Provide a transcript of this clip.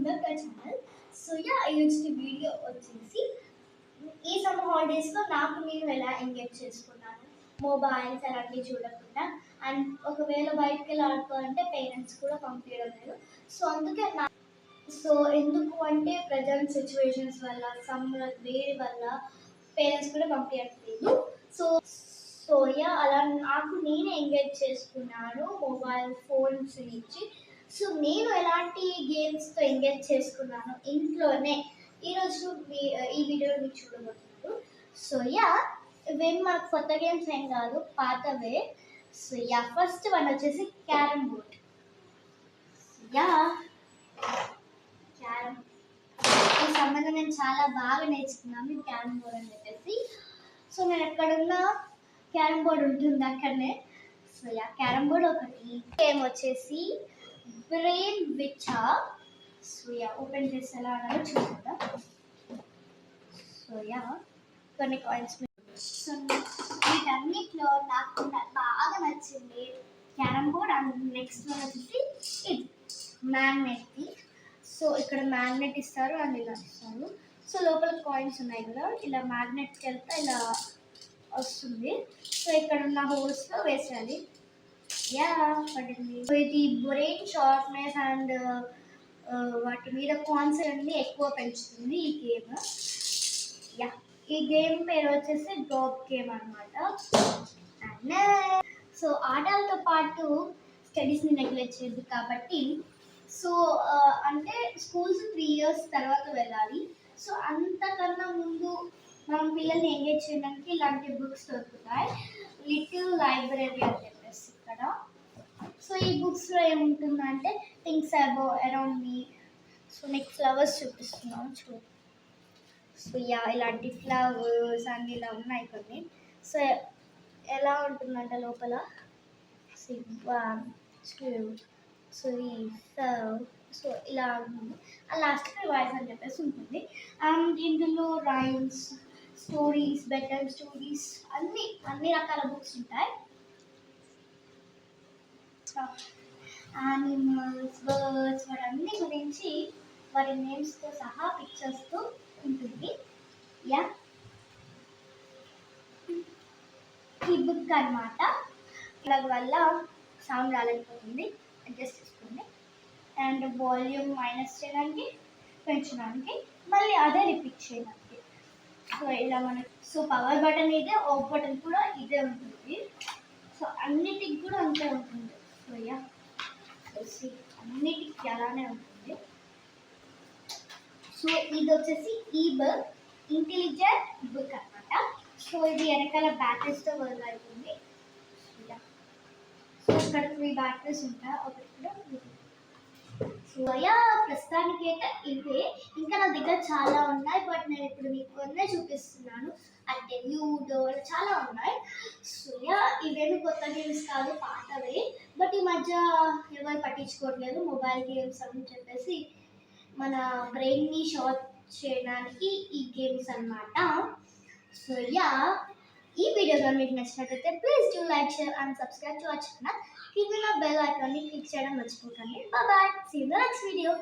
Mundaka channel. So yeah, I used to video వచ్చేసి ఈ summer హాలిడేస్లో నాకు నేను ఎలా ఎంగేజ్ చేసుకున్నాను మొబైల్స్ అలాంటివి చూడకుండా అండ్ ఒకవేళ బయటకు వెళ్ళి ఆడుకోవాలంటే పేరెంట్స్ కూడా పంపించడం లేదు సో అందుకే సో ఎందుకు అంటే ప్రజెంట్ సిచ్యువేషన్స్ వల్ల సమ్మర్ వేడి వల్ల పేరెంట్స్ కూడా పంపించట్లేదు సో సో యా అలా నాకు నేనే ఎంగేజ్ చేసుకున్నాను మొబైల్ ఫోన్స్ నుంచి సో నేను ఎలాంటి గేమ్స్తో ఎంగేజ్ చేసుకున్నాను ఇంట్లోనే ఈరోజు ఈ వీడియోలో మీరు చూడబోతున్నారు సో యా ఇవేం మనకు కొత్త గేమ్స్ ఏం కాదు పాతవే సో యా ఫస్ట్ వన్ వచ్చేసి క్యారమ్ బోర్డ్ యా క్యారమ్ ఈ సంబంధం నేను చాలా బాగా నేర్చుకున్నాను ఈ క్యారమ్ బోర్డ్ అని చెప్పేసి సో నేను ఎక్కడున్నా క్యారమ్ బోర్డ్ ఉంటుంది అక్కడనే సో యా క్యారమ్ బోర్డ్ ఒకటి గేమ్ వచ్చేసి బ్రెయిన్ విచర్ సో యా ఓపెన్ చేసి ఎలా అన్నారో చూద్దాం సో యా కొన్ని కాయిన్స్ సో వీటన్నిటిలో నాకు బాగా నచ్చింది carrom board and next one వచ్చేసి ఇది మ్యాగ్నెట్ది సో ఇక్కడ మ్యాగ్నెట్ ఇస్తారు అండ్ ఇలా ఇస్తారు సో లోపల కాయిన్స్ ఉన్నాయి కదా ఇలా మ్యాగ్నెట్కి వెళ్తే ఇలా వస్తుంది సో ఇక్కడ ఉన్న హోల్స్లో వేసేయాలి యా పడింది సో ఇది బ్రెయిన్ షార్ప్నెస్ అండ్ వాటి మీద కాన్సెప్ట్ని ఎక్కువ పెంచుతుంది ఈ గేమ్ యా ఈ గేమ్ పేరు వచ్చేసి డ్రాప్ గేమ్ అనమాట అండ్ సో ఆటలతో పాటు స్టడీస్ని నెగ్లెక్ట్ చేయద్దు కాబట్టి సో అంటే స్కూల్స్ 3 years తర్వాత వెళ్ళాలి సో అంతకన్నా ముందు మనం పిల్లల్ని ఎంగేజ్ చేయడానికి ఇలాంటి బుక్స్ దొరుకుతాయి లిటిల్ లైబ్రరీ అని చెప్పేసి ఇక్కడ సో ఈ బుక్స్లో ఏముంటుందంటే థింగ్స్ అరౌండ్ మీ సో మీకు ఫ్లవర్స్ చూపిస్తున్నాను చూడు సో యా ఇలాంటి ఫ్లవర్స్ అన్నీ ఇలా ఉన్నాయి కొన్ని సో ఎలా ఉంటుందంటే లోపల సో సో ఇలా లాస్ట్కి వాయిస్ అని చెప్పేసి ఉంటుంది అండ్ ఇందులో rhymes stories bed time stories అన్ని రకాల బుక్స్ ఉంటాయి యానిమల్స్ బర్డ్స్ వాటన్ని గురించి వారి నేమ్స్తో సహా పిక్చర్స్తో ఉంటుంది యా ఈ బుక్ అనమాట ఇలా వల్ల సౌండ్ రాలేకపోతుంది అడ్జస్ట్ చేసుకోండి అండ్ వాల్యూమ్ మైనస్ చేయడానికి పెంచడానికి మళ్ళీ అదే రిపీట్ చేయడానికి సో ఇలా మనకి సో పవర్ బటన్ ఇదే ఆఫ్ బటన్ కూడా ఇదే ఉంటుంది సో అన్నిటికి కూడా అంతే ఉంటుంది సో యా అన్నిటికి అలానే ఉంటుంది సో ఇది వచ్చేసి ఈ బుక్ ఇంటెలిజెంట్ బుక్ అనమాట సో ఇది వెనకాల బ్యాటరీస్తో వర్క్ అవుతుంది సో ఇక్కడ 3 బ్యాటరీస్ ఉంటాయి ఒకటి కూడా సో యా ప్రస్తుతానికి అయితే ఇవే ఇంకా నా దగ్గర చాలా ఉన్నాయి బట్ నేను ఇప్పుడు మీకు కొన్నే చూపిస్తున్నాను అంటే లూడో చాలా ఉన్నాయి సో యా ఇవేమి కొత్త గేమ్స్ కాదు పాతవే బట్ ఈ మధ్య ఎవరు పట్టించుకోవట్లేదు మొబైల్ గేమ్స్ అని చెప్పేసి మన బ్రెయిన్ని షార్ట్ చేయడానికి ఈ గేమ్స్ అన్నమాట సో యా ఈ వీడియో కానీ మీకు నచ్చినట్లయితే please do like share and subscribe to our channel కింద బెల్ ఐకాన్ని క్లిక్ చేయడం మర్చిపోకండి bye see you in the next video